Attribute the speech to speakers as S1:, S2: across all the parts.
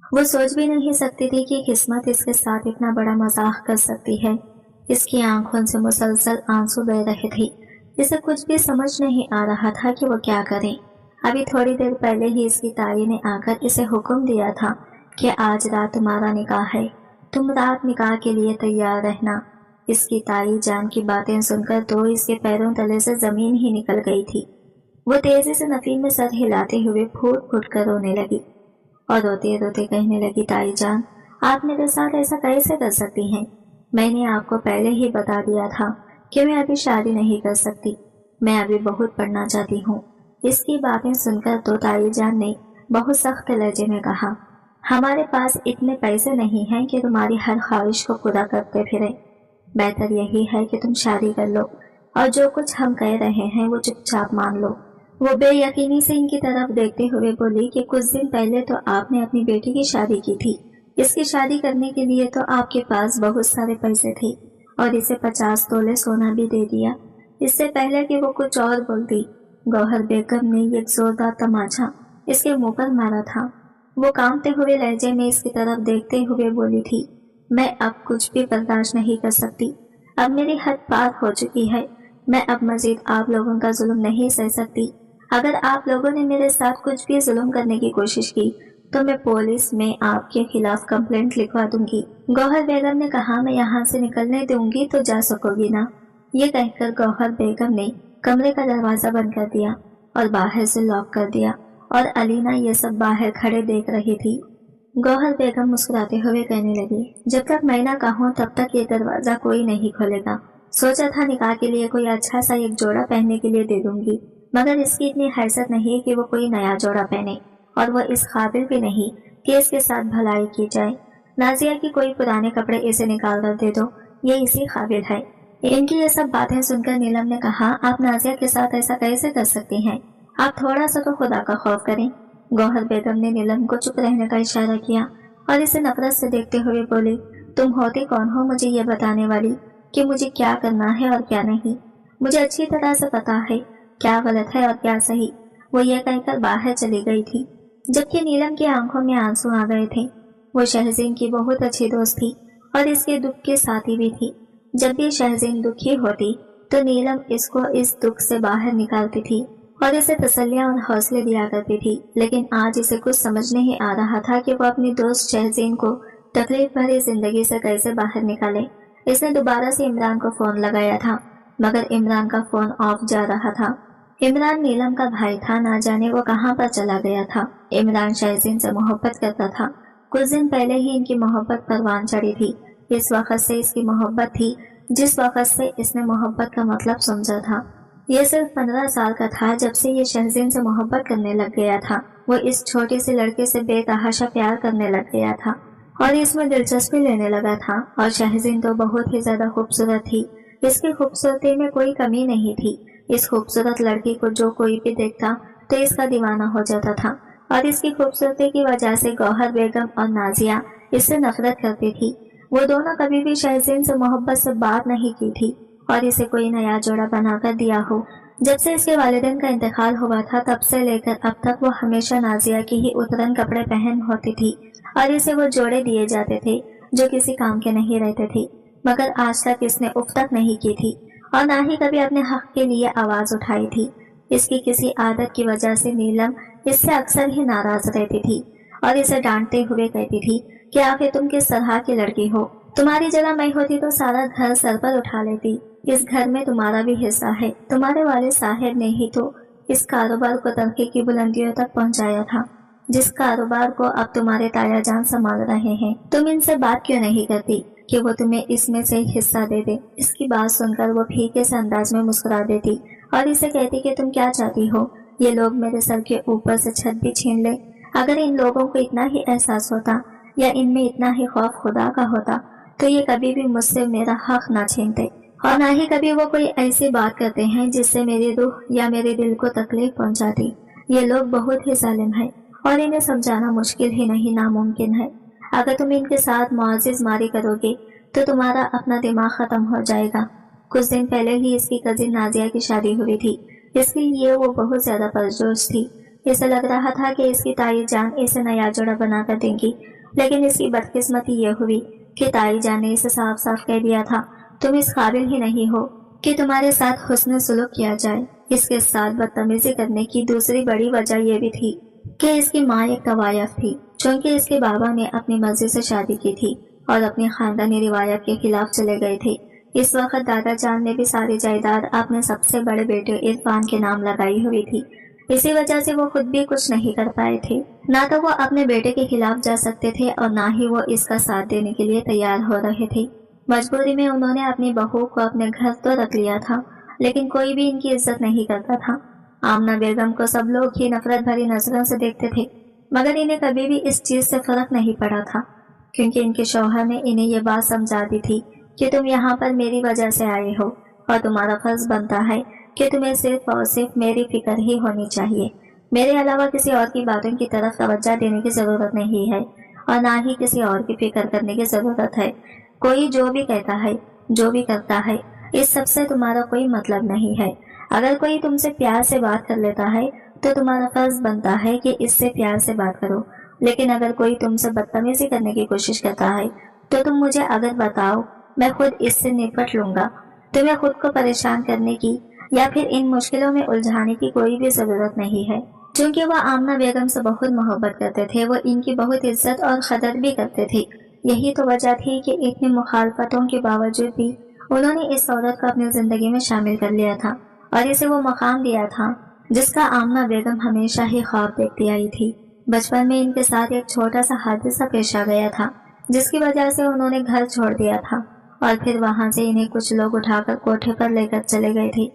S1: वो सोच भी नहीं सकती थी कि किस्मत इसके साथ इतना बड़ा मजाक कर सकती है। इसकी आंखों से मुसलसल आंसू बह रहे थे। इसे कुछ भी समझ नहीं आ रहा था कि वो क्या करे। अभी थोड़ी देर पहले ही इसकी ताई ने आकर इसे हुक्म दिया था कि आज रात तुम्हारा निकाह है, तुम रात निकाह के लिए तैयार रहना। इसकी ताई जान की बातें सुनकर तो इसके पैरों तले से जमीन ही निकल गई थी। वो तेजी से नफीन में सर हिलाते हुए फूट फूट कर रोने लगी और रोते रोते कहने लगी, ताई जान, आप मेरे साथ ऐसा कैसे कर सकती हैं? मैंने आपको पहले ही बता दिया था कि मैं अभी शादी नहीं कर सकती, मैं अभी बहुत पढ़ना चाहती हूँ। इसकी बातें सुनकर तो ताई जान ने बहुत सख्त लहजे में कहा, हमारे पास इतने पैसे नहीं हैं कि तुम्हारी हर ख्वाहिश को पूरा करते फिरे। बेहतर यही है कि तुम शादी कर लो और जो कुछ हम कह रहे हैं वो चुपचाप मान लो। वो बेयकीनी से इनकी तरफ देखते हुए बोली कि कुछ दिन पहले तो आपने अपनी बेटी की शादी की थी। इसकी शादी करने के लिए तो आपके पास बहुत सारे पैसे थे और इसे 50 तोले सोना भी दे दिया। इससे पहले कि वो कुछ और बोलती, गौहर बेगम ने एक जोरदार तमाचा इसके मुंह पर मारा था। वो कांपते हुए लहजे में इसकी तरफ देखते हुए बोली थी, मैं अब कुछ भी बर्दाश्त नहीं कर सकती, अब मेरी हद पार हो चुकी है। मैं अब मजीद आप लोगों का जुल्म नहीं सह सकती। अगर आप लोगों ने मेरे साथ कुछ भी जुल्म करने की कोशिश की तो मैं पुलिस में आपके खिलाफ कंप्लेंट लिखवा दूंगी। गौहर बेगम ने कहा, मैं यहाँ से निकलने दूंगी तो जा सकोगी ना? ये कहकर गौहर बेगम ने कमरे का दरवाजा बंद कर दिया और बाहर से लॉक कर दिया और अलीना ये सब बाहर खड़े देख रही थी। गौहर बेगम मुस्कुराते हुए कहने लगी, जब तक मैं ना कहूँ तब तक ये दरवाजा कोई नहीं खोलेगा। सोचा था निकाह के लिए कोई अच्छा सा एक जोड़ा पहनने के लिए दे दूंगी, मगर इसकी इतनी हैसियत नहीं कि वो कोई नया जोड़ा पहने और वो इस काबिल भी नहीं कि इसके साथ भलाई की जाए। नाजिया की कोई पुराने कपड़े इसे निकाल कर दे दो, ये इसी काबिल है। इनकी ये सब बातें सुनकर नीलम ने कहा, आप नाजिया के साथ ऐसा कैसे कर सकती हैं? आप थोड़ा सा तो खुदा का खौफ करें। गौहर बेगम ने नीलम को चुप रहने का इशारा किया और इसे नफरत से देखते हुए बोली, तुम होती कौन हो मुझे ये बताने वाली कि मुझे क्या करना है और क्या नहीं? मुझे अच्छी तरह से पता है क्या गलत है और क्या सही। वो ये कहकर बाहर चली गई थी, जबकि नीलम की आंखों में आंसू आ गए थे। वो शहज़ीन की बहुत अच्छी दोस्त थी और इसके दुख के साथी भी थी। जब भी शहज़ीन दुखी होती तो नीलम इसको इस दुख से बाहर निकालती थी और इसे तसल्लियां और हौसले दिया करती थी। लेकिन आज इसे कुछ समझ नहीं आ रहा था कि वो अपनी दोस्त शहज़ीन को तकलीफ भरी जिंदगी से कैसे बाहर निकाले। इसने दोबारा से इमरान को फोन लगाया था, मगर इमरान का फोन ऑफ जा रहा था। इमरान नीलम का भाई था, ना जाने वो कहाँ पर चला गया था। इमरान शहज़ीन से मोहब्बत करता था। कुछ दिन पहले ही इनकी मोहब्बत परवान चढ़ी थी। इस वक्त से इसकी मोहब्बत थी जिस वक्त से इसने मोहब्बत का मतलब समझा था। ये सिर्फ 15 साल का था जब से ये शहज़ीन से मोहब्बत करने लग गया था। वो इस छोटी सी लड़के से बेतहाशा प्यार करने लग गया था और इसमें दिलचस्पी लेने लगा था। और शहज़ीन तो बहुत ही ज्यादा खूबसूरत थी, इसकी खूबसूरती में कोई कमी नहीं थी। इस खूबसूरत लड़की को जो कोई भी देखता तो इसका दीवाना हो जाता था और इसकी खूबसूरती की वजह से गौहर बेगम और नाजिया इससे नफरत करती थी। वो दोनों कभी भी शहज़ीन से मोहब्बत से बात नहीं की थी और इसे कोई नया जोड़ा बनाकर दिया हो। जब से इसके वालिदैन का इंतकाल हुआ था तब से लेकर अब तक वो हमेशा नाजिया की ही उतरन कपड़े पहन होती थी और इसे वो जोड़े दिए जाते थे जो किसी काम के नहीं रहते थे। मगर आज तक इसने उफ तक नहीं की थी और ना ही कभी अपने हक के लिए आवाज उठाई थी। इसकी किसी आदत की वजह से नीलम इससे अक्सर ही नाराज रहती थी और इसे डांटते हुए कहती थी कि आखिर तुम किस तरह की लड़की हो? तुम्हारी जगह मैं होती तो सारा घर सर पर उठा लेती। इस घर में तुम्हारा भी हिस्सा है। तुम्हारे वालिद साहब ने ही तो इस कारोबार को तरक्की की बुलंदियों तक पहुंचाया था, जिस कारोबार को अब तुम्हारे ताया जान संभाल रहे हैं। तुम इनसे बात क्यों नहीं करती कि वो तुम्हें इसमें से हिस्सा दे दे? इसकी बात सुनकर वो फीके से अंदाज में मुस्कुरा देती और इसे कहती कि तुम क्या चाहती हो? ये लोग मेरे सर के ऊपर से छत भी छीन ले। अगर इन लोगों को इतना ही एहसास होता या इनमें इतना ही खौफ खुदा का होता तो ये कभी भी मुझसे मेरा हक ना छीनते और ना ही कभी वो कोई ऐसी बात करते हैं जिससे मेरी रूह या मेरे दिल को तकलीफ पहुंचाती। ये लोग बहुत ही जालिम हैं और इन्हें समझाना मुश्किल ही नहीं नामुमकिन है। अगर तुम इनके साथ मुआजिज मारी करोगे तो तुम्हारा अपना दिमाग खत्म हो जाएगा। कुछ दिन पहले ही इसकी कजिन नाजिया की शादी हुई थी, इसलिए वो बहुत ज्यादा पुरजोश थी। اسے لگ رہا تھا کہ اس کی تائی جان اسے نیا جوڑا بنا کر دیں گی، لیکن اس کی بدقسمتی یہ ہوئی کہ تائی جان نے اسے صاف صاف کہہ دیا تھا، تم اس قابل ہی نہیں ہو کہ تمہارے ساتھ حسن سلوک کیا جائے۔ اس کے ساتھ بدتمیزی کرنے کی دوسری بڑی وجہ یہ بھی تھی کہ اس کی ماں ایک طوائف تھی، چونکہ اس کے بابا نے اپنی مرضی سے شادی کی تھی اور اپنی خاندانی روایت کے خلاف چلے گئے تھے۔ اس وقت دادا جان نے بھی ساری جائیداد اپنے سب سے بڑے بیٹے عرفان کے نام لگائی ہوئی تھی، اسی وجہ سے وہ خود بھی کچھ نہیں کر پائے تھے۔ نہ تو وہ اپنے بیٹے کے خلاف جا سکتے تھے اور نہ ہی وہ اس کا ساتھ دینے کے لیے تیار ہو رہے تھے۔ مجبوری میں انہوں نے اپنی بہو کو اپنے گھر تو رکھ لیا تھا، لیکن کوئی بھی ان کی عزت نہیں کرتا تھا۔ آمنہ بیگم کو سب لوگ ہی نفرت بھری نظروں سے دیکھتے تھے، مگر انہیں کبھی بھی اس چیز سے فرق نہیں پڑا تھا، کیونکہ ان کے شوہر نے انہیں یہ بات سمجھا دی تھی کہ تم یہاں پر میری وجہ سے آئے ہو اور تمہارا فرض بنتا ہے کہ تمہیں صرف اور صرف میری فکر ہی ہونی چاہیے، میرے علاوہ کسی اور کی باتوں کی طرف توجہ دینے کی ضرورت نہیں ہے اور نہ ہی کسی اور کی فکر کرنے کی ضرورت ہے۔ کوئی جو بھی کہتا ہے، جو بھی کرتا ہے، اس سب سے تمہارا کوئی مطلب نہیں ہے۔ اگر کوئی تم سے پیار سے بات کر لیتا ہے تو تمہارا فرض بنتا ہے کہ اس سے پیار سے بات کرو، لیکن اگر کوئی تم سے بدتمیزی کرنے کی کوشش کرتا ہے تو تم مجھے اگر بتاؤ، میں خود اس سے نپٹ لوں گا۔ تمہیں خود کو پریشان کرنے کی یا پھر ان مشکلوں میں الجھانے کی کوئی بھی ضرورت نہیں ہے۔ چونکہ وہ آمنہ بیگم سے بہت محبت کرتے تھے، وہ ان کی بہت عزت اور قدر بھی کرتے تھے۔ یہی تو وجہ تھی کہ اتنی مخالفتوں کے باوجود بھی انہوں نے اس عورت کو اپنی زندگی میں شامل کر لیا تھا اور اسے وہ مقام دیا تھا جس کا آمنہ بیگم ہمیشہ ہی خواب دیکھتی آئی تھی۔ بچپن میں ان کے ساتھ ایک چھوٹا سا حادثہ پیش آ گیا تھا، جس کی وجہ سے انہوں نے گھر چھوڑ دیا تھا اور پھر وہاں سے انہیں کچھ لوگ اٹھا کر کوٹھے پر لے کر چلے گئے تھے۔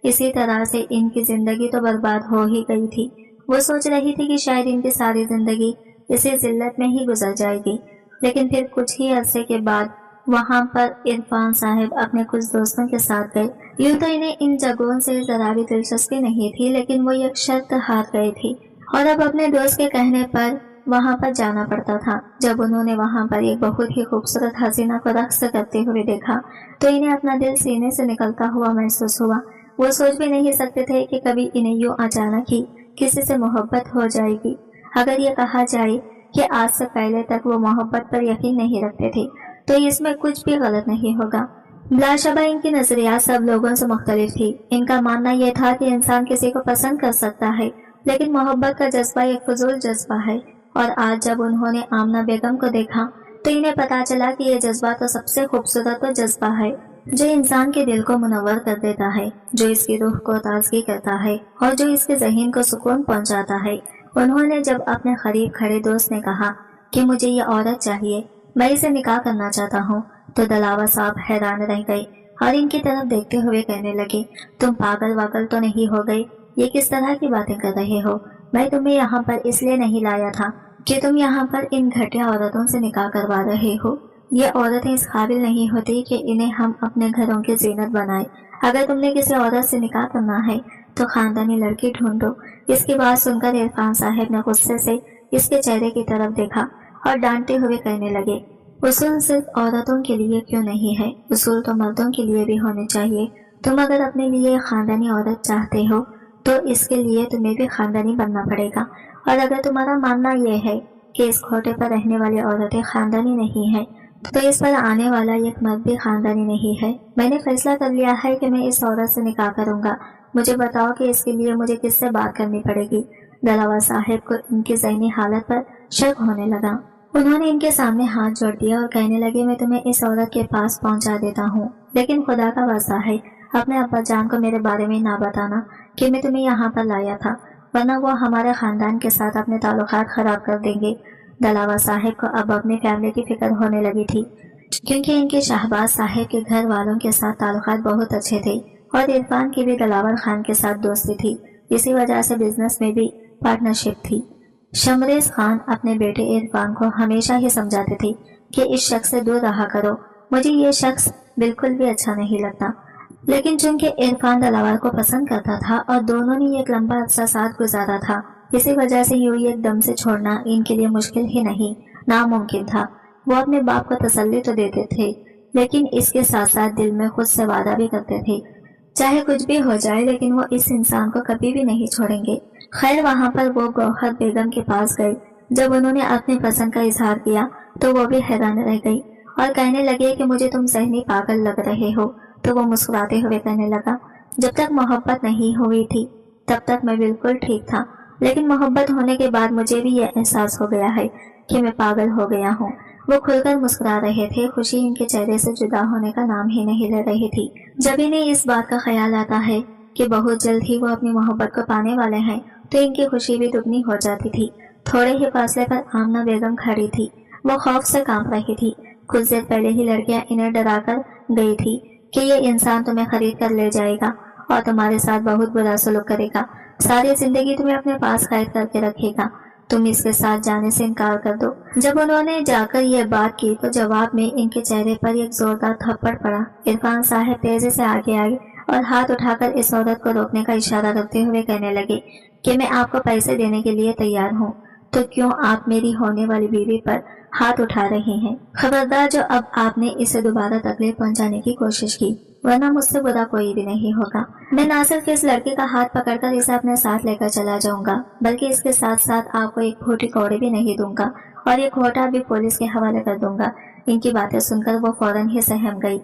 S1: اسی طرح سے ان کی زندگی تو برباد ہو ہی گئی تھی۔ وہ سوچ رہی تھی کہ شاید ان کی ساری زندگی اسی ذلت میں ہی گزر جائے گی، لیکن پھر کچھ ہی عرصے کے بعد وہاں پر عرفان صاحب اپنے کچھ دوستوں کے ساتھ گئے۔ یوں تو انہیں ان جگہوں سے ذرا بھی دلچسپی نہیں تھی، لیکن وہ ایک شرط ہار گئے تھے اور اب اپنے دوست کے کہنے پر وہاں پر جانا پڑتا تھا۔ جب انہوں نے وہاں پر ایک بہت ہی خوبصورت حسینہ کو رقص کرتے ہوئے دیکھا تو انہیں اپنا دل سینے سے نکلتا ہوا محسوس ہوا۔ وہ سوچ بھی نہیں سکتے تھے کہ کبھی انہیں یوں اچانک ہی کسی سے محبت ہو جائے گی۔ اگر یہ کہا جائے کہ آج سے پہلے تک وہ محبت پر یقین نہیں رکھتے تھے تو اس میں کچھ بھی غلط نہیں ہوگا۔ بلا شبہ ان کی نظریات سب لوگوں سے مختلف تھی۔ ان کا ماننا یہ تھا کہ انسان کسی کو پسند کر سکتا ہے، لیکن محبت کا جذبہ ایک فضول جذبہ ہے، اور آج جب انہوں نے آمنہ بیگم کو دیکھا تو انہیں پتا چلا کہ یہ جذبہ تو سب سے خوبصورت جذبہ ہے جو انسان کے دل کو منور کر دیتا ہے، جو اس کی روح کو تازگی کرتا ہے اور جو اس کے ذہن کو سکون پہنچاتا ہے۔ انہوں نے جب اپنے قریب کھڑے دوست نے کہا کہ مجھے یہ عورت چاہیے، میں اسے نکاح کرنا چاہتا ہوں، تو دلاور صاحب حیران رہ گئے اور ان کی طرف دیکھتے ہوئے کہنے لگے، تم پاگل واگل تو نہیں ہو گئے؟ یہ کس طرح کی باتیں کر رہے ہو؟ میں تمہیں یہاں پر اس لیے نہیں لایا تھا کہ تم یہاں پر ان گھٹیا عورتوں سے نکاح کروا رہے ہو۔ یہ عورتیں اس قابل نہیں ہوتی کہ انہیں ہم اپنے گھروں کی زینت بنائیں۔ اگر تم نے کسی عورت سے نکاح کرنا ہے تو خاندانی لڑکی ڈھونڈو۔ اس کی بات سن کر عرفان صاحب نے غصے سے اس کے چہرے کی طرف دیکھا اور ڈانٹتے ہوئے کہنے لگے، اصول صرف عورتوں کے لیے کیوں نہیں ہے؟ اصول تو مردوں کے لیے بھی ہونے چاہیے۔ تم اگر اپنے لیے خاندانی عورت چاہتے ہو تو اس کے لیے تمہیں بھی خاندانی بننا پڑے گا، اور اگر تمہارا ماننا یہ ہے کہ اس کھوٹے پر رہنے والی عورتیں خاندانی نہیں ہیں تو اس پر آنے والا ایک مرد بھی خاندانی نہیں ہے۔ میں نے فیصلہ کر لیا ہے کہ میں اس عورت سے نکاح کروں گا۔ مجھے بتاؤ کہ اس کے لیے مجھے کس سے بات کرنی پڑے گی؟ دلاور صاحب کو ان کی ذہنی حالت پر شک ہونے لگا۔ انہوں نے ان کے سامنے ہاتھ جوڑ دیا اور کہنے لگے، میں تمہیں اس عورت کے پاس پہنچا دیتا ہوں، لیکن خدا کا واسطہ ہے اپنے ابا جان کو میرے بارے میں نہ بتانا کہ میں تمہیں یہاں پر لایا تھا، ورنہ وہ ہمارے خاندان کے ساتھ اپنے تعلقات خراب کر دیں گے۔ دلاور صاحب کو اب اپنی فیملی کی فکر ہونے لگی تھی، کیونکہ ان کے شہباز صاحب کے گھر والوں کے ساتھ تعلقات بہت اچھے تھے اور عرفان کی بھی دلاور خان کے ساتھ دوستی تھی، اسی وجہ سے بزنس میں بھی پارٹنرشپ تھی۔ شمریز خان اپنے بیٹے عرفان کو ہمیشہ ہی سمجھاتے تھے کہ اس شخص سے دور رہا کرو، مجھے یہ شخص بالکل بھی اچھا نہیں لگتا، لیکن چونکہ عرفان دلاور کو پسند کرتا تھا اور دونوں نے ایک لمبا عرصہ ساتھ گزارا تھا، اسی وجہ سے یوں ایک دم سے چھوڑنا ان کے لیے مشکل ہی نہیں، ناممکن تھا۔ وہ اپنے باپ کو تسلی تو دیتے تھے، لیکن اس کے ساتھ ساتھ دل میں خود سے وعدہ بھی کرتے تھے चाहे कुछ भी हो जाए लेकिन वो इस इंसान को कभी भी नहीं छोड़ेंगे। खैर वहाँ पर वो गौहर बेगम के पास गए। जब उन्होंने अपनी पसंद का इजहार किया तो वो भी हैरान रह गई और कहने लगे कि मुझे तुम ज़हनी पागल लग रहे हो। तो वो मुस्कुराते हुए कहने लगा, जब तक मोहब्बत नहीं हुई थी तब तक मैं बिल्कुल ठीक था, लेकिन मोहब्बत होने के बाद मुझे भी ये एहसास हो गया है कि मैं पागल हो गया हूँ। वो खुलकर मुस्कुरा रहे थे। खुशी इनके चेहरे से जुदा होने का नाम ही नहीं ले रही थी। जब इन्हें इस बात का ख्याल आता है कि बहुत जल्द ही वो अपनी मोहब्बत को पाने वाले हैं तो इनकी खुशी भी दुगनी हो जाती थी। थोड़े ही फासले पर आमना बेगम खड़ी थी। वो खौफ से कांप रही थी। कुछ देर पहले ही लड़कियां इन्हें डरा कर गई थी कि ये इंसान तुम्हें खरीद कर ले जाएगा और तुम्हारे साथ बहुत बुरा सलूक करेगा, सारी जिंदगी तुम्हें अपने पास कैद करके रखेगा, तुम इसके साथ जाने से इनकार कर दो। जब उन्होंने जाकर यह बात की तो जवाब में इनके चेहरे पर एक जोरदार थप्पड़ पड़ा। इरफान साहब तेजी से आगे आए और हाथ उठाकर इस औरत को रोकने का इशारा करते हुए कहने लगे कि मैं आपको पैसे देने के लिए तैयार हूँ, तो क्यों आप मेरी होने वाली बीवी पर हाथ उठा रही हैं? खबरदार जो अब आपने इसे दोबारा तकलीफ पहुंचाने की कोशिश की, वरना मुझसे बुरा कोई भी नहीं होगा। मैं ना सिर्फ इस लड़के का हाथ पकड़कर इसे अपने साथ लेकर चला जाऊंगा, बल्कि इसके साथ साथ आपको एक फूटी कौड़ी भी नहीं दूंगा और ये खोटा भी पुलिस के हवाले कर दूंगा। इनकी बातें सुनकर वो फौरन ही सहम गई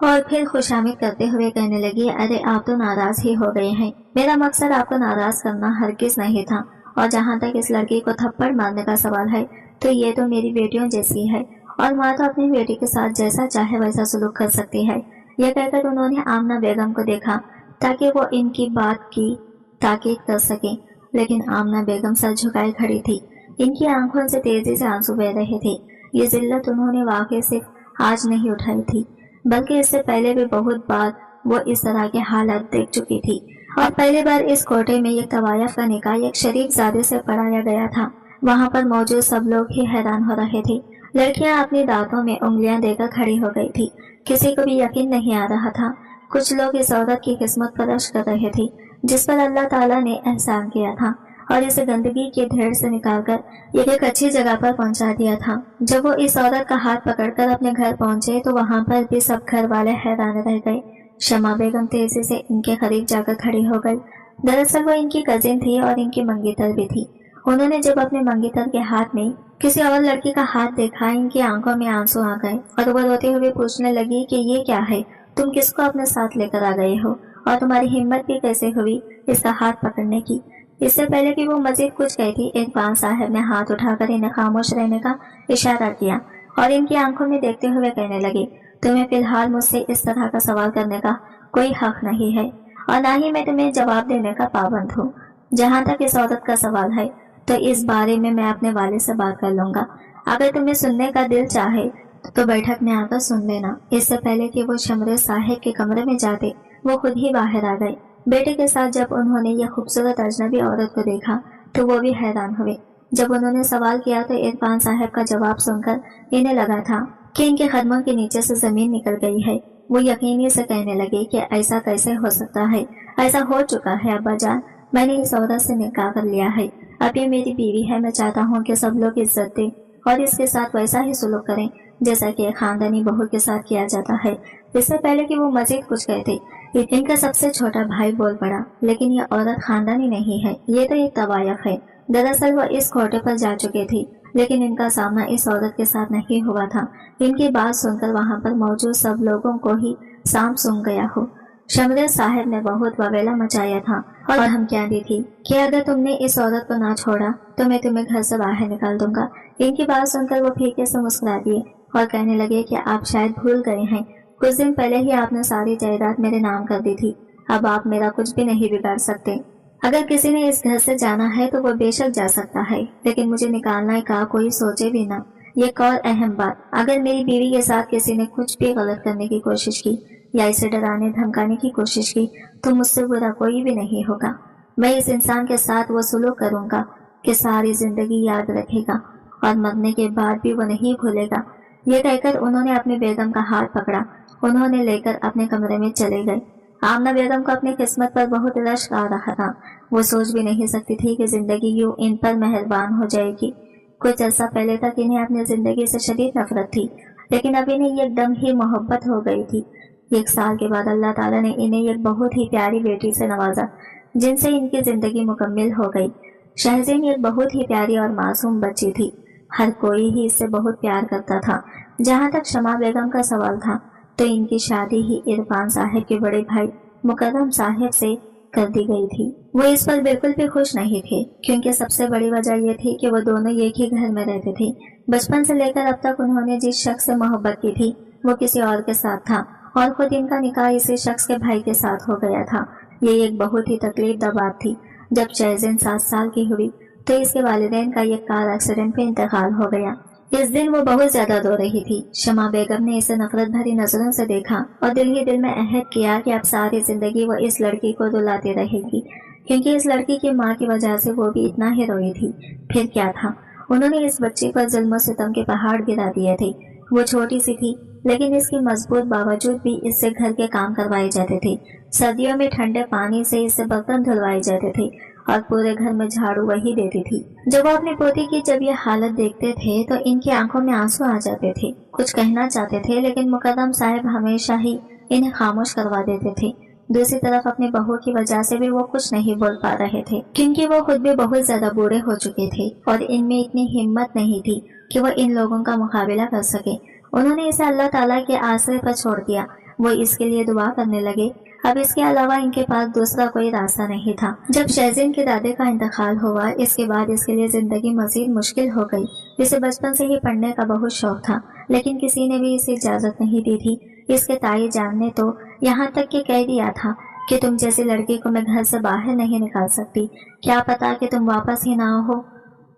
S1: और फिर खुशामिद करते हुए कहने लगी, अरे आप तो नाराज ही हो गए हैं। मेरा मकसद आपको नाराज करना हरगिज नहीं था, और जहाँ तक इस लड़की को थप्पड़ मारने का सवाल है तो ये तो मेरी बेटियों जैसी है और माँ तो अपनी बेटी के साथ जैसा चाहे वैसा सलूक कर सकती है। यह कहकर उन्होंने आमना बेगम को देखा ताकि वो इनकी बात की ताकीद कर सके, लेकिन आमना बेगम सर झुकाए खड़ी थी। इनकी आंखों से तेजी से आंसू बह रहे थे। ये जिल्लत उन्होंने वाकई सिर्फ आज नहीं उठाई थी, बल्कि इससे पहले भी बहुत बार वो इस तरह के हालात देख चुकी थी। और पहली बार इस कोटे में एक तवायफ का निकाह एक शरीफ ज़ादे से पढ़ाया गया था। वहाँ पर मौजूद सब लोग ही हैरान हो रहे थे। लड़कियां अपनी दांतों में उंगलियां देकर खड़ी हो गई थी। किसी को भी यकीन नहीं आ रहा था। कुछ लोग इस औरत की किस्मत पर रश्क कर रहे थे जिस पर अल्लाह ताला ने एहसान किया था और इसे गंदगी के ढेर से निकालकर एक अच्छी जगह पर पहुंचा दिया था। जब वो इस औरत का हाथ पकड़कर अपने घर पहुंचे तो वहाँ पर भी सब घर वाले हैरान रह गए। शमा बेगम तेजी से इनके करीब जाकर खड़ी हो गई। दरअसल वो इनकी कजिन थी और इनकी मंगेतर भी थी। उन्होंने जब अपने मंगेतर के हाथ में किसी और लड़की का हाथ देखा, इनकी आंखों में आंसू आ गए और वो रोते हुए पूछने लगी कि ये क्या है, तुम किसको अपने साथ लेकर आ गए हो और तुम्हारी हिम्मत भी कैसे हुई इसका हाथ पकड़ने की। इससे पहले कि वो मजीद कुछ कहती, इरफान साहब ने हाथ उठाकर इन्हें खामोश रहने का इशारा किया और इनकी आंखों में देखते हुए कहने लगे, तुम्हें फिलहाल मुझसे इस तरह का सवाल करने का कोई हक नहीं है और ना ही मैं तुम्हें जवाब देने का पाबंद हूँ। जहाँ तक इस औरत का सवाल है तो इस बारे में मैं अपने वालिद से बात कर लूंगा। अगर तुम्हें सुनने का दिल चाहे तो बैठक में आकर सुन लेना। इससे पहले कि वो शमरे साहिब के कमरे में जाते वो खुद ही बाहर आ गए। बेटे के साथ जब उन्होंने यह खूबसूरत अजनबी औरत को देखा तो वो भी हैरान हुए। जब उन्होंने सवाल किया तो इरफान साहब का जवाब सुनकर इन्हें लगा था कि इनके कदमों के नीचे से जमीन निकल गई है। वो यकीनी से कहने लगे कि ऐसा कैसे हो सकता है, ऐसा हो चुका है अब्बा जान, मैंने इस औरत से निकाह कर लिया है। अब ये मेरी बीवी है। मैं चाहता हूँ कि सब लोग इज्जत दें और इसके साथ वैसा ही सुलूक करें जैसा कि खानदानी बहू के साथ किया जाता है। इससे पहले कि वो मजीद कुछ कहते, इनका सबसे छोटा भाई बोल पड़ा, लेकिन ये औरत खानदानी नहीं है, ये तो एक तवायफ है। दरअसल वो इस कोटे पर जा चुके थे, लेकिन इनका सामना इस औरत के साथ नहीं हुआ था। इनकी बात सुनकर वहाँ पर मौजूद सब लोगों को ही सांप सूंघ गया हो। शमरे साहब ने बहुत बवेला मचाया था और धमकियां दी थी कि अगर तुमने इस औरत को ना छोड़ा तो मैं तुम्हें घर से बाहर निकाल दूंगा। इनकी बात सुनकर वो फीके से मुस्कुरा दिए और कहने लगे कि आप शायद भूल गए हैं, कुछ दिन पहले ही आपने सारी जायदाद मेरे नाम कर दी थी। अब आप मेरा कुछ भी नहीं बिगाड़ सकते। अगर किसी ने इस घर से जाना है तो वो बेशक जा सकता है, लेकिन मुझे निकालने का कोई सोचे भी ना। एक और अहम बात, अगर मेरी बीवी के साथ किसी ने कुछ भी गलत करने की कोशिश की या इसे डराने धमकाने की कोशिश की तो मुझसे बुरा कोई भी नहीं होगा। मैं इस इंसान के साथ वो सुलूक करूंगा कि सारी जिंदगी याद रखेगा और मरने के बाद भी वो नहीं भूलेगा। ये कहकर उन्होंने अपनी बेगम का हाथ पकड़ा। उन्होंने लेकर अपने कमरे में चले गए। आमना बेगम को अपनी किस्मत पर बहुत रश्क आ रहा था। वो सोच भी नहीं सकती थी कि जिंदगी यूं इन पर मेहरबान हो जाएगी। कुछ अर्सा पहले तक इन्हें अपनी जिंदगी से शदीद नफरत थी, लेकिन अब इन्हें एकदम ही मोहब्बत हो गई थी। 1 साल के बाद अल्लाह ताला ने इन्हें एक बहुत ही प्यारी बेटी से नवाजा, जिनसे इनकी जिंदगी मुकम्मिल हो गई। शहज़ीन एक बहुत ही प्यारी और मासूम बच्ची थी। हर कोई ही इससे बहुत प्यार करता था। जहाँ तक शमा बेगम का सवाल था, तो इनकी शादी ही इरफान साहब के बड़े भाई मुकर्रम साहब से कर दी गई थी। वो इस पर बिल्कुल भी खुश नहीं थे, क्योंकि सबसे बड़ी वजह यह थी कि वो दोनों एक ही घर में रहते थे। बचपन से लेकर अब तक उन्होंने जिस शख्स से मोहब्बत की थी, वो किसी और के साथ था, और खुद इनका निकाह इसी शख्स के भाई के साथ हो गया था। ये एक बहुत ही तकलीफदा बात थी। जब शहज़ीन 7 साल की हुई, तो इसके वालिदैन का एक कार एक्सीडेंट में इंतकाल हो गया। इस दिन वो बहुत ज्यादा रो रही थी। शमा बेगम ने इसे नफरत भरी नजरों से देखा और दिल ही दिल में अहद किया कि अब सारी जिंदगी वो इस लड़की को रुलाती रहेगी, क्योंकि इस लड़की की माँ की वजह से वो भी इतना ही रोई थी। फिर क्या था, उन्होंने इस बच्ची पर जुल्म सितम के पहाड़ गिरा दिए थे। वो छोटी सी थी, लेकिन इसकी मजबूत बावजूद भी इससे घर के काम करवाए जाते थे। सर्दियों में ठंडे पानी से इससे बर्तन धुलवाए जाते थे और पूरे घर में झाड़ू वही देती थी। जब वो अपनी पोती की जब ये हालत देखते थे, तो इनकी आंखों में आंसू आ जाते थे। कुछ कहना चाहते थे, लेकिन मुकद्दम साहब हमेशा ही इन्हें खामोश करवा देते थे। दूसरी तरफ अपनी बहू की वजह से भी वो कुछ नहीं बोल पा रहे थे, क्योंकि वो खुद भी बहुत ज्यादा बूढ़े हो चुके थे और इनमें इतनी हिम्मत नहीं थी कि वो इन लोगों का मुकाबला कर सके। उन्होंने इसे अल्लाह ताला के आसरे पर छोड़ दिया। वो इसके लिए दुआ करने लगे। अब इसके अलावा इनके पास दूसरा कोई रास्ता नहीं था। जब शहज़ीन के दादे का इंतकाल हुआ, इसके बाद इसके लिए जिंदगी मजीद मुश्किल हो गई। इसे बचपन से ही पढ़ने का बहुत शौक था, लेकिन किसी ने भी इसे इजाजत नहीं दी थी। इसके ताई जान ने तो यहाँ तक कि कह दिया था कि तुम जैसी लड़की को मैं घर से बाहर नहीं निकाल सकती, क्या पता कि तुम वापस ही ना हो।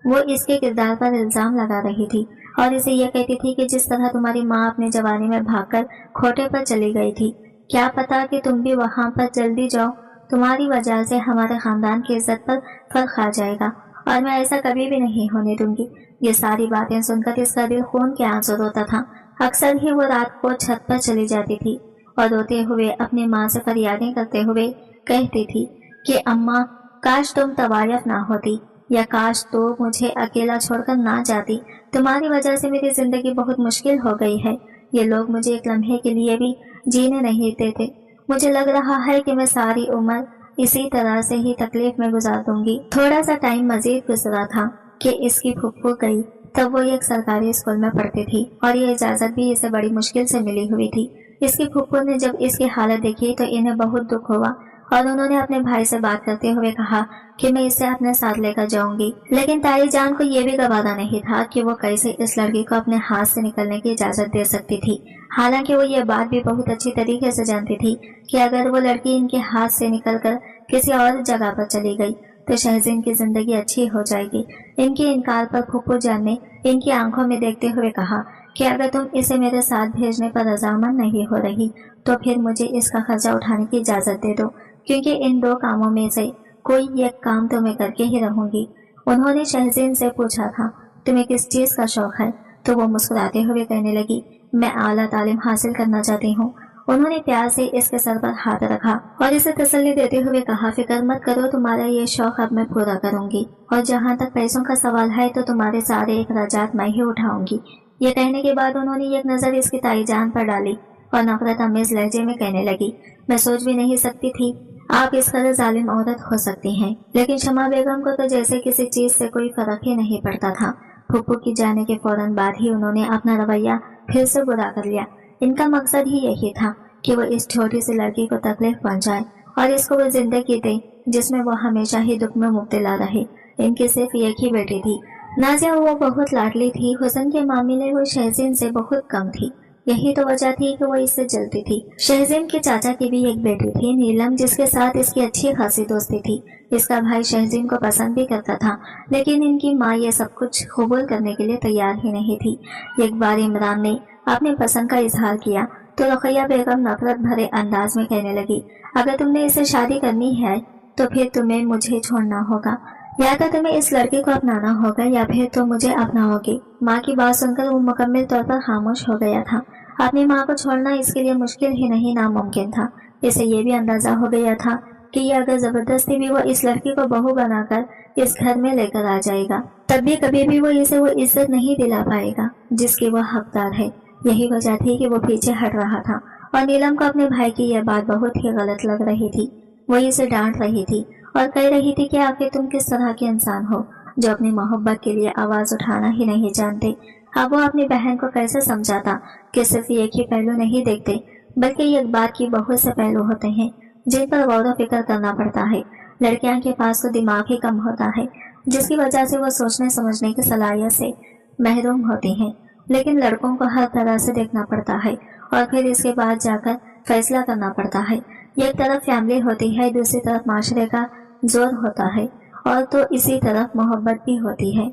S1: वो इसके किरदार पर इल्जाम लगा रही थी और इसे यह कहती थी कि जिस तरह तुम्हारी माँ अपनी जवानी में भागकर खोटे पर चली गई थी, क्या पता कि तुम भी वहाँ पर जल्दी जाओ। तुम्हारी वजह से हमारे खानदान की इज्जत पर फर्क आ जाएगा और मैं ऐसा कभी भी नहीं होने दूंगी। ये सारी बातें सुनकर इसका दिल खून के आंसू रोता था। अक्सर ही वो रात को छत पर चली जाती थी और रोते हुए अपनी माँ से फरियादें करते हुए कहती थी कि अम्मा, काश तुम तवायफ ना होती, या काश तो मुझे अकेला छोड़कर ना जाती। तुम्हारी वजह से मेरी जिंदगी बहुत मुश्किल हो गई है। ये लोग मुझे एक लम्हे के लिए भी जीने नहीं देते। मुझे लग रहा है कि मैं सारी उम्र इसी तरह से ही तकलीफ में गुजार दूंगी। थोड़ा सा टाइम मजीद गुजरा था कि इसकी फुप्पू गई। तब वो एक सरकारी स्कूल में पढ़ती थी और ये इजाजत भी इसे बड़ी मुश्किल से मिली हुई थी। इसकी फुप्पू ने जब इसकी हालत देखी तो इन्हें बहुत दुख हुआ और उन्होंने अपने भाई से बात करते हुए कहा कि मैं इसे अपने साथ लेकर जाऊंगी। लेकिन ताई जान को यह भी गवारा नहीं था कि वो कैसे इस लड़की को अपने हाथ से निकलने की इजाजत दे सकती थी। हालांकि वो ये बात भी बहुत अच्छी तरीके से जानती थी कि अगर वो लड़की इनके हाथ से निकलकर किसी और जगह पर चली गई तो शहज़ीन की जिंदगी अच्छी हो जाएगी। इनके इनकार पर फूफू जान ने इनकी आंखों में देखते हुए कहा कि अगर तुम इसे मेरे साथ भेजने पर रजामंद नहीं हो रही, तो फिर मुझे इसका खर्चा उठाने की इजाजत दे दो, क्योंकि इन 2 कामों में से कोई एक काम तो मैं करके ही रहूंगी। उन्होंने शहज़ीन से पूछा था, तुम्हें किस चीज का शौक है? तो वो मुस्कुराते हुए कहने लगी, मैं आला तालीम हासिल करना चाहती हूँ। उन्होंने प्यार से इसके सर पर हाथ रखा और इसे तसल्ली देते हुए कहा, फिक्र मत करो, तुम्हारा ये शौक अब मैं पूरा करूंगी और जहाँ तक पैसों का सवाल है तो तुम्हारे सारे अखराजात मैं ही उठाऊंगी। ये कहने के बाद उन्होंने एक नजर इसकी ताई जान पर डाली और नफरत अमेज लहजे में कहने लगी, मैं सोच भी नहीं सकती थी आप इस कदर जालिम औरत हो सकती हैं। लेकिन शमा बेगम को तो जैसे किसी चीज से कोई फर्क ही नहीं पड़ता था। फूफू की जाने के फौरन बाद ही उन्होंने अपना रवैया फिर से बुरा कर लिया। इनका मकसद ही यही था कि वो इस छोटी सी लड़की को तकलीफ पहुंचाए और इसको वो जिंदगी दे जिसमें वो हमेशा ही दुख में मुब्तला रहे। इनकी सिर्फ एक ही बेटी थी नाजिया। वो बहुत लाडली थी। हुस्न के मामले वो शहज़ीन से बहुत कम थी। यही तो वजह थी कि वो इससे जलती थी। शहज़ीन के चाचा की भी एक बेटी थी नीलम, जिसके साथ इसकी अच्छी खासी दोस्ती थी। इसका भाई शहज़ीन को पसंद भी करता था, लेकिन इनकी माँ ये सब कुछ कबूल करने के लिए तैयार ही नहीं थी। एक बार इमरान ने अपने पसंद का इजहार किया तो रुक़ैया बेगम नफरत भरे अंदाज में कहने लगी, अगर तुमने इससे शादी करनी है तो फिर तुम्हें मुझे छोड़ना होगा, या तो तुम्हें इस लड़के को अपनाना होगा या फिर तो मुझे अपनाओगी। माँ की बात सुनकर वो मुकम्मल तौर पर खामोश हो गया था। अपनी माँ को छोड़ना इसके लिए मुश्किल ही नहीं नामुमकिन था। इसे ये भी अंदाजा हो गया था कि ये अगर जबरदस्ती भी वो इस लड़की को बहू बनाकर इस घर में लेकर आ जाएगा, तब भी कभी भी वो इसे वो इज्जत नहीं दिला पाएगा जिसकी वो हकदार है। यही वजह थी कि वो पीछे हट रहा था और नीलम को अपने भाई की यह बात बहुत ही गलत लग रही थी। वो इसे डांट रही थी और कह रही थी कि आखिर तुम किस तरह के इंसान हो जो अपनी मोहब्बत के लिए आवाज उठाना ही नहीं जानते। अब वो अपनी बहन को कैसे समझाता कि सिर्फ एक ही पहलू नहीं देखते, बल्कि एक बात की बहुत से पहलू होते हैं जिन पर गौर व फिक्र करना पड़ता है। लड़कियां के पास तो दिमाग ही कम होता है, जिसकी वजह से वो सोचने समझने की सलाहियत से महरूम होती हैं। लेकिन लड़कों को हर तरह से देखना पड़ता है और फिर इसके बाद जाकर फैसला करना पड़ता है। एक तरफ फैमिली होती है, दूसरी तरफ माशरे का जोर होता है और तो इसी तरफ मोहब्बत भी होती है।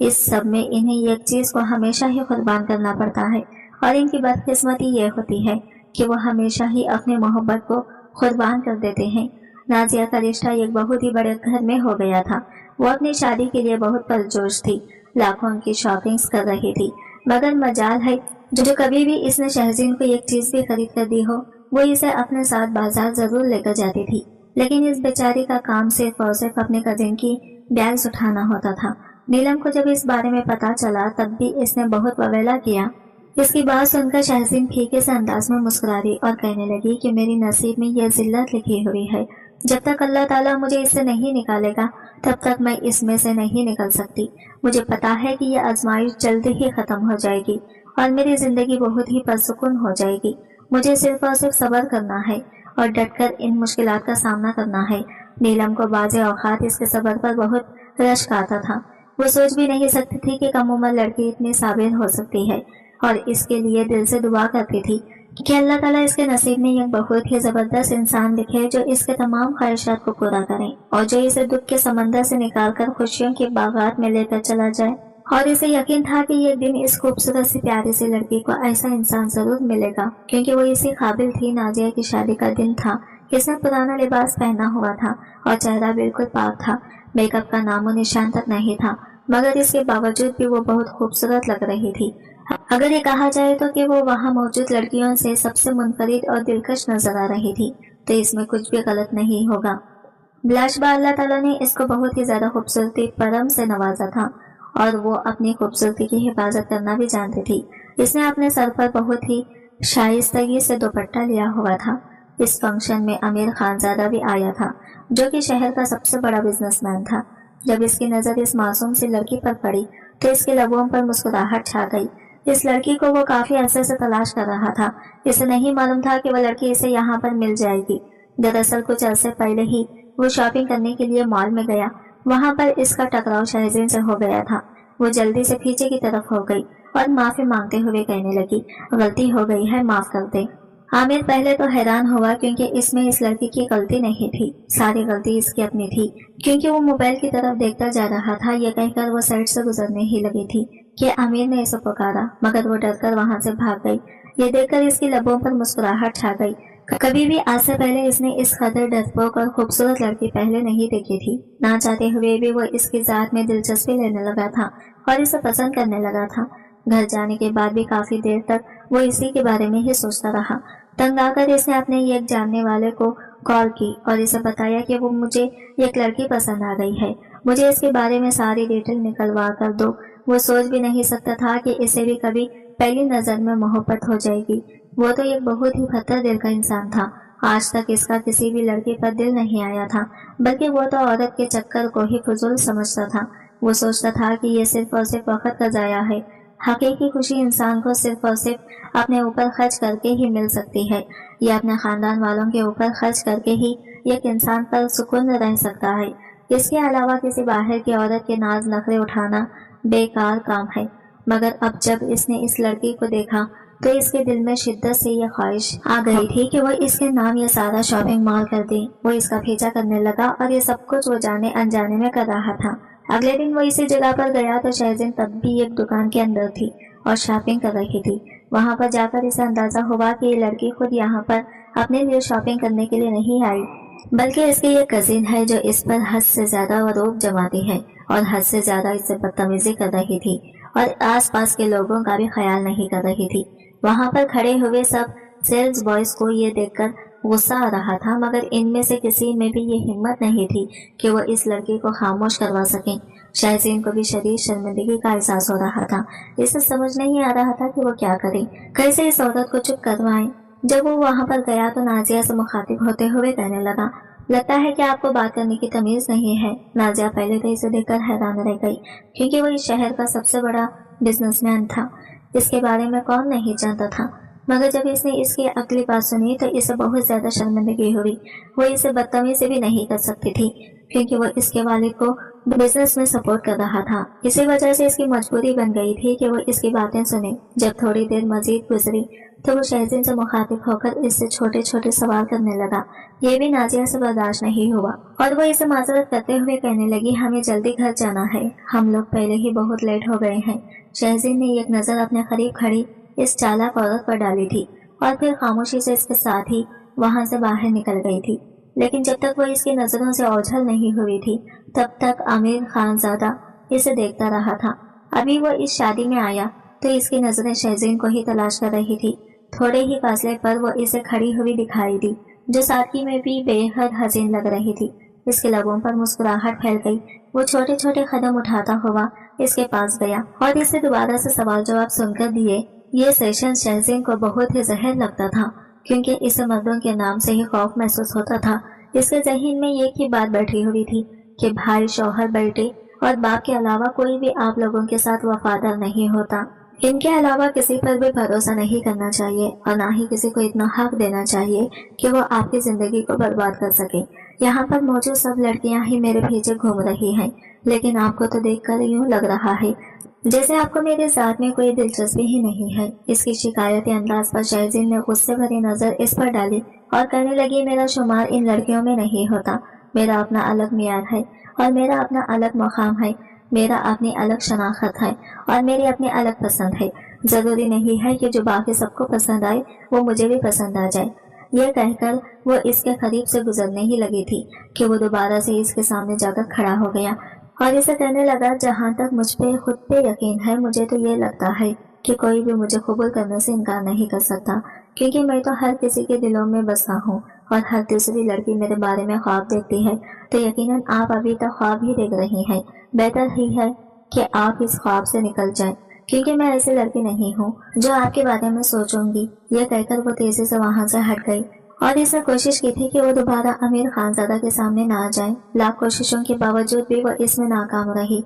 S1: इस सब में इन्हें एक चीज को हमेशा ही कुर्बान करना पड़ता है और इनकी बदकिस्मती ये होती है कि वो हमेशा ही अपने मोहब्बत को कुर्बान कर देते हैं। नाजिया का रिश्ता एक बहुत ही बड़े घर में हो गया था। वो अपनी शादी के लिए बहुत पुरजोश थी, लाखों की शॉपिंग्स कर रही थी, मगर मजाल है जो कभी भी इसने शहजीन को एक चीज भी खरीद कर दी हो वो इसे अपने साथ बाजार जरूर लेकर जाती थी। लेकिन इस बेचारी का काम सिर्फ और सिर्फ अपने कजिन की बैग्स उठाना होता था। नीलम को जब इस बारे में पता चला तब भी इसने बहुत ववेला किया। इसकी बात सुनकर शहजीन फीके से अंदाज में मुस्कुरा दी और कहने लगी कि मेरी नसीब में यह जिल्लत लिखी हुई है। जब तक अल्लाह ताला मुझे इससे नहीं निकालेगा तब तक मैं इसमें से नहीं निकल सकती। मुझे पता है कि यह आजमाइश जल्दी ही खत्म हो जाएगी और मेरी जिंदगी बहुत ही पुरसुकून हो जाएगी। मुझे सिर्फ और सिर्फ सब्र करना है और डटकर इन मुश्किलात का सामना करना है। नीलम को बाज़ औक़ात इसके सब्र पर बहुत रश्क आता था। वो सोच भी नहीं सकती थी कि कम उम्र लड़की इतनी साबिर हो सकती है और इसके लिए दिल से दुआ करती थी कि अल्लाह ताला इसके नसीब में एक बहुत ही जबरदस्त इंसान लिखे जो इसके तमाम ख्वाहिशात को पूरा करे और जो इसे दुख के समंदर से निकालकर खुशियों के बागात में लेकर चला जाए। और इसे यकीन था कि एक दिन इस खूबसूरत सी प्यारी सी लड़की को ऐसा इंसान जरूर मिलेगा, क्योंकि वो इसी काबिल थी। नाजिया की शादी का दिन था। इसने पुराना लिबास पहना हुआ था और चेहरा बिल्कुल पाक था। मेकअप का नामो निशान तक नहीं था, मगर इसके बावजूद भी वो बहुत खूबसूरत लग रही थी। अगर ये कहा जाए तो कि वो वहाँ मौजूद लड़कियों से सबसे मुनफरिद और दिलकश नजर आ रही थी, तो इसमें कुछ भी गलत नहीं होगा। बिलाशबा अल्लाह ताला ने इसको बहुत ही ज्यादा खूबसूरती परम से नवाजा था और वो अपनी खूबसूरती की हिफाजत करना भी जानती थी। इसने अपने सर पर बहुत ही शाइस्तगी से दुपट्टा लिया हुआ था। इस फंक्शन में अमीर खानजादा भी आया था, जो कि शहर का सबसे बड़ा बिजनेसमैन था। जब इसकी नजर इस मासूम सी लड़की पर पड़ी तो इसके लबों पर मुस्कुराहट छा गई। इस लड़की को वो काफी अरसे से तलाश कर रहा था। इसे नहीं मालूम था कि वह लड़की इसे यहाँ पर मिल जाएगी। दरअसल कुछ अरसे पहले ही वो शॉपिंग करने के लिए मॉल में गया। वहाँ पर इसका टकराव शहजीन से हो गया था। वो जल्दी से पीछे की तरफ हो गई और माफी मांगते हुए कहने लगी, गलती हो गई है, माफ कर दे। आमिर पहले तो हैरान हुआ क्योंकि इसमें इस लड़की की गलती नहीं थी, सारी गलती इसकी अपनी थी, क्योंकि वो मोबाइल की तरफ देखता जा रहा था। ये कहकर वो साइड से गुजरने ही लगी थी कि आमिर ने इसे पुकारा, मगर वो डरकर वहां से भाग गई। ये देखकर इसकी लबों पर मुस्कुराहट छा गई। कभी भी आज से पहले इसने इस कदर डरपोक और खूबसूरत लड़की पहले नहीं देखी थी। ना चाहते हुए भी वो इसकी जात में दिलचस्पी लेने लगा था और इसे पसंद करने लगा था। घर जाने के बाद भी काफी देर तक वो इसी के बारे में ही सोचता रहा। तंग आकर इसने अपने एक जानने वाले को कॉल की और इसे बताया कि वो मुझे एक लड़की पसंद आ गई है, मुझे इसके बारे में सारी डिटेल निकलवा कर दो। वो सोच भी नहीं सकता था कि इसे भी कभी पहली नजर में मोहब्बत हो जाएगी। वो तो एक बहुत ही खतर दिल का इंसान था। आज तक इसका किसी भी लड़की पर दिल नहीं आया था, बल्कि वो तो औरत के चक्कर को ही फजूल समझता था। वो सोचता था कि ये सिर्फ और सिर्फ वक्त का जाया है। हकीकी खुशी इंसान को सिर्फ और सिर्फ अपने ऊपर खर्च करके ही मिल सकती है, या अपने खानदान वालों के ऊपर खर्च करके ही एक इंसान पर सुकून रह सकता है। इसके अलावा किसी बाहर की औरत के नाज नखरे उठाना बेकार काम है। मगर अब जब इसने इस लड़की को देखा तो इसके दिल में शिद्दत से यह ख्वाहिश आ गई थी कि वो इसके नाम ये सारा शॉपिंग मॉल कर दे। वो इसका पीछा करने लगा और ये सब कुछ वो जाने अनजाने में कर रहा था। अगले दिन वो इसी जगह पर गया तो शहजीन तब भी एक दुकान के अंदर थी और शॉपिंग कर रही थी। वहाँ पर जाकर इसे अंदाजा हुआ कि ये लड़की खुद यहाँ पर अपने लिए शॉपिंग करने के लिए नहीं आई, बल्कि इसकी ये कजिन है जो इस पर हद से ज्यादा वरूब जमाती है और हद से ज्यादा इससे बदतमीजी कर रही थी और आसपास के लोगों का भी ख्याल नहीं कर रही थी। वहाँ पर खड़े हुए सब सेल्स बॉयज को ये देखकर गुस्सा आ रहा था, मगर इनमें से किसी में भी ये हिम्मत नहीं थी कि वो इस लड़की को खामोश करवा सकें। शहजीन को भी शदीद शर्मिंदगी का एहसास हो रहा था। इसे समझ नहीं आ रहा था कि वो क्या करे, कैसे इस औरत को चुप करवाएं। جب وہ وہاں پر گیا تو نازیہ سے مخاطب ہوتے ہوئے کہنے لگا، لگتا ہے کہ آپ کو بات کرنے کی تمیز نہیں ہے۔ نازیہ پہلے تو اسے دیکھ کر حیران رہ گئی، کیونکہ وہ اس شہر کا سب سے بڑا بزنس مین تھا، اس کے بارے میں کون نہیں جانتا تھا۔ مگر جب اس نے اس کی اگلی بات سنی تو اسے بہت زیادہ شرمندگی ہوئی۔ وہ اسے بدتمیزی بھی نہیں کر سکتی تھی، کیونکہ وہ اس کے والد کو بزنس میں سپورٹ کر رہا تھا۔ اسی وجہ سے اس کی مجبوری بن گئی تھی کہ وہ اس کی باتیں سنے۔ جب تھوڑی دیر مزید گزری تو وہ شہزین سے مخاطب ہو کر اس سے چھوٹے چھوٹے سوال کرنے لگا۔ یہ بھی نازیہ سے برداشت نہیں ہوا اور وہ اسے معذرت کرتے ہوئے کہنے لگی، ہمیں جلدی گھر جانا ہے، ہم لوگ پہلے ہی بہت لیٹ ہو گئے ہیں۔ شہزین نے ایک نظر اپنے قریب کھڑی اس چالاک عورت پر ڈالی تھی اور پھر خاموشی سے اس کے ساتھ ہی وہاں سے باہر نکل گئی تھی۔ لیکن جب تک وہ اس کی نظروں سے اوجھل نہیں ہوئی تھی تب تک امیر خان زادہ اسے دیکھتا رہا تھا۔ ابھی وہ اس شادی میں آیا تو اس کی نظریں شہزین کو ہی تلاش کر رہی تھی۔ تھوڑے ہی فاصلے پر وہ اسے کھڑی ہوئی دکھائی دی، جو سادگی میں بھی بے حد حسین لگ رہی تھی۔ اس کے لبوں پر مسکراہٹ پھیل گئی۔ وہ چھوٹے چھوٹے قدم اٹھاتا ہوا اس کے پاس گیا اور اسے دوبارہ سے سوال جواب سن کر دیے۔ یہ سیشن شہزین کو بہت ہی زہر لگتا تھا، کیونکہ اسے مردوں کے نام سے ہی خوف محسوس ہوتا تھا۔ اس کے ذہن میں ایک ہی بات بیٹھی ہوئی تھی کہ بھائی، شوہر، بیٹے اور باپ کے علاوہ کوئی بھی آپ لوگوں کے ساتھ وفادار نہیں ہوتا۔ ان کے علاوہ کسی پر بھی بھروسہ نہیں کرنا چاہیے اور نہ ہی کسی کو اتنا حق دینا چاہیے کہ وہ آپ کی زندگی کو برباد کر سکے۔ یہاں پر موجود سب لڑکیاں ہی میرے پیچھے گھوم رہی ہیں، لیکن آپ کو تو دیکھ کر یوں لگ رہا ہے جیسے آپ کو میرے ساتھ میں کوئی دلچسپی ہی نہیں ہے۔ اس کی شکایتی انداز پر شہزین نے غصے بھری نظر اس پر ڈالی اور کہنے لگی، میرا شمار ان لڑکیوں میں نہیں ہوتا۔ میرا اپنا الگ معیار ہے اور میرا اپنا الگ مقام ہے، میرا اپنی الگ شناخت ہے اور میری اپنی الگ پسند ہے۔ ضروری نہیں ہے کہ جو باقی سب کو پسند آئے وہ مجھے بھی پسند آ جائے۔ یہ کہہ کر وہ اس کے قریب سے گزرنے ہی لگی تھی کہ وہ دوبارہ سے اس کے سامنے جا کر کھڑا ہو گیا اور اسے کہنے لگا، جہاں تک مجھ پہ خود پہ یقین ہے، مجھے تو یہ لگتا ہے کہ کوئی بھی مجھے قبول کرنے سے انکار نہیں کر سکتا، کیونکہ میں تو ہر کسی کے دلوں میں بسا ہوں اور ہر دوسری لڑکی میرے بارے میں خواب دیکھتی ہے، تو یقیناً آپ ابھی تک خواب ہی دیکھ رہی ہیں۔ بہتر ہی ہے کہ آپ اس خواب سے نکل جائیں، کیونکہ میں ایسی لڑکی نہیں ہوں جو آپ کے بارے میں سوچوں گی۔ یہ کہہ کر وہ تیزی سے وہاں سے ہٹ گئی اور اس نے کوشش کی تھی کہ وہ دوبارہ امیر خان زادہ کے سامنے نہ جائے۔ لاکھ کوششوں کے باوجود بھی وہ اس میں ناکام رہی،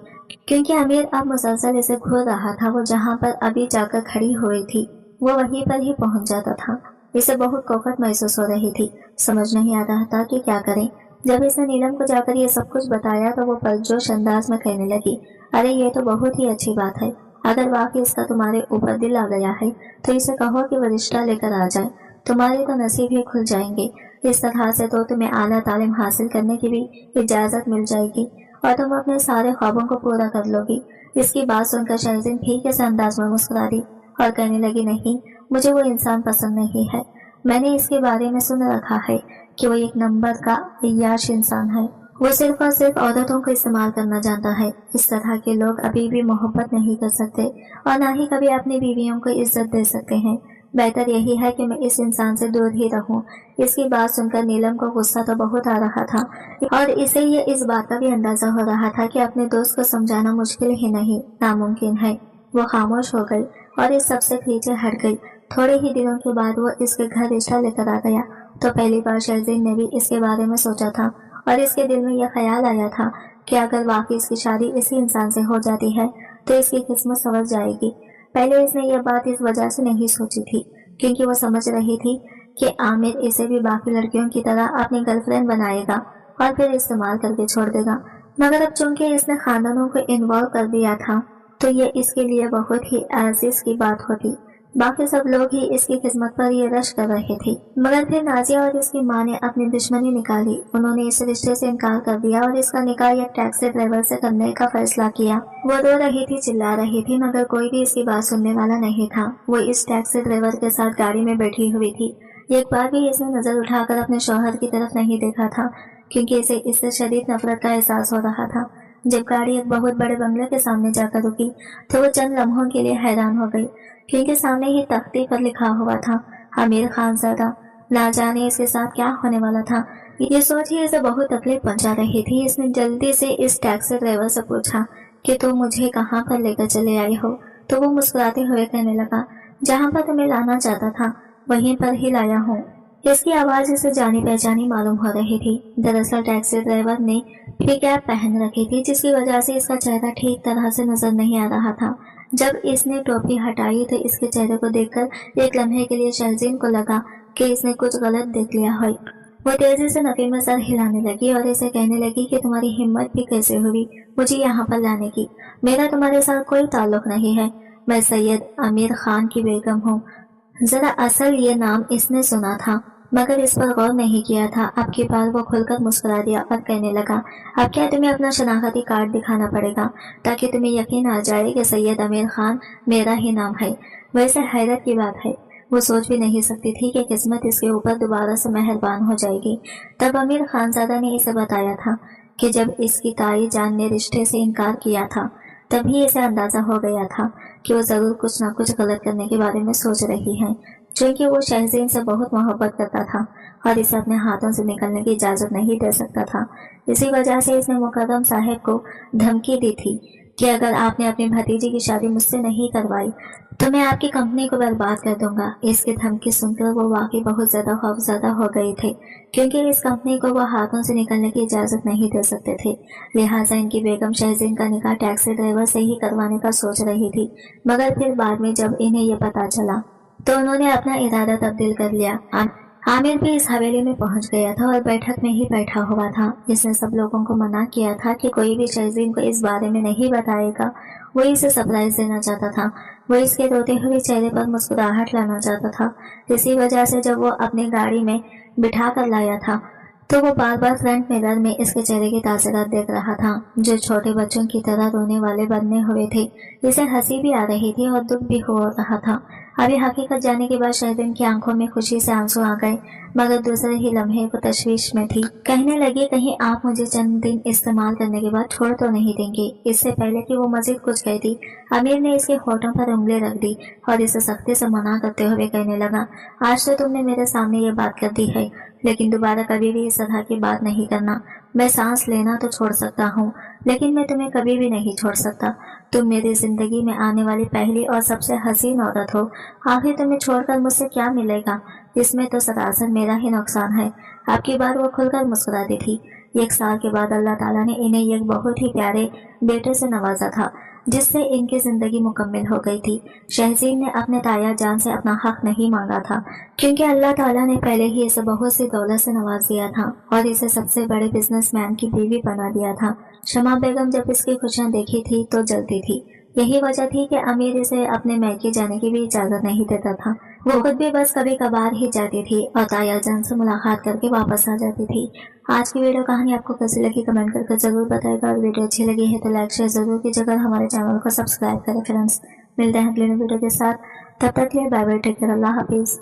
S1: کیونکہ امیر اب مسلسل اسے گھور رہا تھا۔ وہ جہاں پر ابھی جا کر کھڑی ہوئی تھی وہ وہیں پر ہی پہنچ جاتا تھا۔ اسے بہت کوفت محسوس ہو رہی تھی، سمجھ نہیں آ رہا تھا کہ کیا کرے۔ جب اس نے نیلم کو جا کر یہ سب کچھ بتایا تو وہ پرجوش انداز میں کہنے لگی، ارے یہ تو بہت ہی اچھی بات ہے، اگر واقعی اس کا تمہارے اوپر دل آ گیا ہے تو اسے کہو کہ وہ رشتہ لے کر آ جائے، تمہارے تو نصیب ہی کھل جائیں گے۔ اس طرح سے تو تمہیں اعلیٰ تعلیم حاصل کرنے کی بھی اجازت مل جائے گی اور تم اپنے سارے خوابوں کو پورا کر لو گی۔ اس کی بات سن کر شہزین پھیکے سے انداز میں مسکرا دی اور کہنے لگی، نہیں، مجھے وہ انسان پسند نہیں ہے۔ میں نے اس کے بارے میں سن رکھا ہے کہ وہ ایک نمبر کا عیاش انسان ہے، وہ صرف اور صرف عورتوں کو استعمال کرنا جانتا ہے۔ اس طرح کے لوگ ابھی بھی محبت نہیں کر سکتے اور نہ ہی کبھی اپنی بیویوں کو عزت دے سکتے ہیں۔ بہتر یہی ہے کہ میں اس انسان سے دور ہی رہوں۔ اس کی بات سن کر نیلم کو غصہ تو بہت آ رہا تھا اور اسے یہ اس بات کا بھی اندازہ ہو رہا تھا کہ اپنے دوست کو سمجھانا مشکل ہی نہیں، ناممکن ہے۔ وہ خاموش ہو گئی اور اس سب سے پیچھے ہٹ گئی۔ تھوڑے ہی دنوں کے بعد وہ اس کے گھر رشتہ لے کر آ گیا تو پہلی بار شہزین نے بھی اس کے بارے میں سوچا تھا اور اس کے دل میں یہ خیال آیا تھا کہ اگر واقعی اس کی شادی اسی انسان سے ہو جاتی ہے تو اس کی قسمت سنور جائے گی۔ پہلے اس نے یہ بات اس وجہ سے نہیں سوچی تھی کیونکہ وہ سمجھ رہی تھی کہ عامر اسے بھی باقی لڑکیوں کی طرح اپنی گرل فرینڈ بنائے گا اور پھر استعمال کر کے چھوڑ دے گا۔ مگر اب چونکہ اس نے خاندانوں کو انوالو کر دیا تھا تو یہ اس کے لیے بہت ہی عزیز کی بات ہوتی۔ باقی سب لوگ ہی اس کی قسمت پر یہ رش کر رہے تھے، مگر پھر نازیہ اور اس کی ماں نے اپنی دشمنی نکالی۔ انہوں نے اس رشتے سے انکار کر دیا اور اس کا نکاح ایک ٹیکسی ڈرائیور سے کرنے کا فیصلہ کیا۔ وہ رو رہی تھی، چلا رہی تھی، مگر کوئی بھی اس کی بات سننے والا نہیں تھا۔ وہ اس ٹیکسی ڈرائیور کے ساتھ گاڑی میں بیٹھی ہوئی تھی۔ ایک بار بھی اس نے نظر اٹھا کر اپنے شوہر کی طرف نہیں دیکھا تھا کیونکہ اسے اس سے شدید نفرت کا احساس ہو رہا تھا۔ جب گاڑی ایک بہت بڑے بنگلے کے سامنے جا کر رکی تو وہ چند لمحوں کے لیے حیران ہو گئی کیونکہ سامنے ہی تختی پر لکھا ہوا تھا، امیر خان زادہ۔ نہ جانے اس کے ساتھ کیا ہونے والا تھا، یہ سوچ ہی اسے بہت تکلیف پہنچا رہی تھی۔ اس نے جلدی سے اس ٹیکسی ڈرائیور سے پوچھا کہ تم مجھے کہاں پر لے کر چلے آئے ہو؟ تو وہ مسکراتے ہوئے کہنے لگا، جہاں پر تمہیں لانا چاہتا تھا۔ वहीं पर ही लाया हूँ। इसकी आवाज इसे जानी पहचानी मालूम हो रही थी। दरअसल टैक्सी ड्राइवर ने भी कैप पहन रखी थी, जिसकी वजह से इसका चेहरा ठीक तरह से नजर नहीं आ रहा था। जब इसने टोपी हटाई तो इसके चेहरे को देखकर एक लम्हे के लिए शहजीन को लगा कि इसने कुछ गलत देख लिया है। वो तेजी से नफी में सर हिलाने लगी और इसे कहने लगी कि तुम्हारी हिम्मत भी कैसे हुई मुझे यहाँ पर लाने की। मेरा तुम्हारे साथ कोई ताल्लुक नहीं है। मैं सैयद आमिर खान की बेगम हूँ। जरा असल ये नाम इसने सुना था मगर इस पर गौर नहीं किया था। अब की बार वो खुलकर मुस्कुरा दिया और कहने लगा, अब क्या तुम्हें अपना शनाख्ती कार्ड दिखाना पड़ेगा ताकि तुम्हें यकीन आ जाए कि सैयद आमिर खान मेरा ही नाम है। वैसे हैरत की बात है, वो सोच भी नहीं सकती थी कि किस्मत इसके ऊपर दोबारा से मेहरबान हो जाएगी। तब आमिर खानजादा ने इसे बताया था कि जब इसकी ताई जान ने रिश्ते से इनकार किया था तभी इसे अंदाजा हो गया था कि वो जरूर कुछ न कुछ गलत करने के बारे में सोच रही है, क्योंकि वो शहजीन से बहुत मोहब्बत करता था और इसे अपने हाथों से निकलने की इजाजत नहीं दे सकता था। इसी वजह से इसने मुकर्रम साहब को धमकी दी थी कि अगर आपने अपनी भतीजी की शादी मुझसे नहीं करवाई तो मैं आपकी कंपनी को बर्बाद कर दूंगा। इसकी धमकी सुनकर वो वाकई बहुत ज्यादा खौफजदा हो गए थे, क्योंकि इस कंपनी को वो हाथों से निकलने की इजाजत नहीं दे सकते थे। लिहाजा इनकी बेगम शहजीन का निकाह टैक्सी ड्राइवर से ही करवाने का सोच रही थी। मगर फिर बाद में जब इन्हें ये पता चला तो उन्होंने अपना इरादा तब्दील कर लिया। आमिर भी इस हवेली में पहुंच गया था और बैठक में ही बैठा हुआ था। इसने सब लोगों को मना किया था कि कोई भी शहजीन को इस बारे में नहीं बताएगा। वो इसे सरप्राइज देना चाहता था। वो इसके रोते हुए चेहरे पर मुस्कुराहट लाना चाहता था। इसी वजह से जब वो अपनी गाड़ी में बिठा कर लाया था तो वो बार बार फ्रंट मिरर में इसके चेहरे की तासीरात देख रहा था, जो छोटे बच्चों की तरह रोने वाले बनने हुए थे। इसे हंसी भी आ रही थी और दुख भी हो रहा था। अभी हकीकत जाने के बाद शहजीन की आंखों में खुशी से आंसू आ गए, मगर दूसरे ही लम्हे को तशवीश में थी। कहने लगी, कहीं आप मुझे चंद दिन इस्तेमाल करने के बाद छोड़ तो नहीं देंगे। इससे पहले कि वो मजीद कुछ कहती, आमिर ने इसके होठों पर उंगली रख दी और इसे सख्ती से मना करते हुए कहने लगा, आज तो तुमने मेरे सामने ये बात कर दी है, लेकिन दोबारा कभी भी इस तरह की बात नहीं करना। मैं सांस लेना तो छोड़ सकता हूँ, लेकिन मैं तुम्हें कभी भी नहीं छोड़ सकता। तुम मेरी जिंदगी में आने वाली पहली और सबसे हसीन औरत हो। आखिर तुम्हें छोड़कर मुझसे क्या मिलेगा? इसमें तो सरासर मेरा ही नुकसान है। अब की बार वो खुलकर मुस्कुरा दी थी। 1 साल के बाद अल्लाह ताला ने इन्हें एक बहुत ही प्यारे बेटे से नवाजा था, जिससे इनकी जिंदगी मुकम्मल हो गई थी। शहजीन ने अपने ताया जान से अपना हक नहीं मांगा था, क्योंकि अल्लाह ताला ने पहले ही इसे बहुत सी दौलत से नवाज दिया था और इसे सबसे बड़े बिजनेसमैन की बीवी बना दिया था। शमा बेगम जब इसकी खुशियां देखी थी तो जलती थी। यही वजह थी कि अमीर इसे अपने मैके जाने की भी इजाजत नहीं देता था। वो खुद भी बस कभी कभार ही जाती थी और ताया जान से मुलाकात करके वापस आ जाती थी। आज की वीडियो कहानी आपको कैसी लगी कमेंट करके जरूर बताएगा, और वीडियो अच्छी लगी है तो लाइक शेयर जरूर कीजिएगा, हमारे चैनल को सब्सक्राइब करें फ्रेंड्स। मिलते हैं अगले वीडियो के साथ, तब तक के लिए बाय बाय, टेक केयर, अल्लाह हाफिज।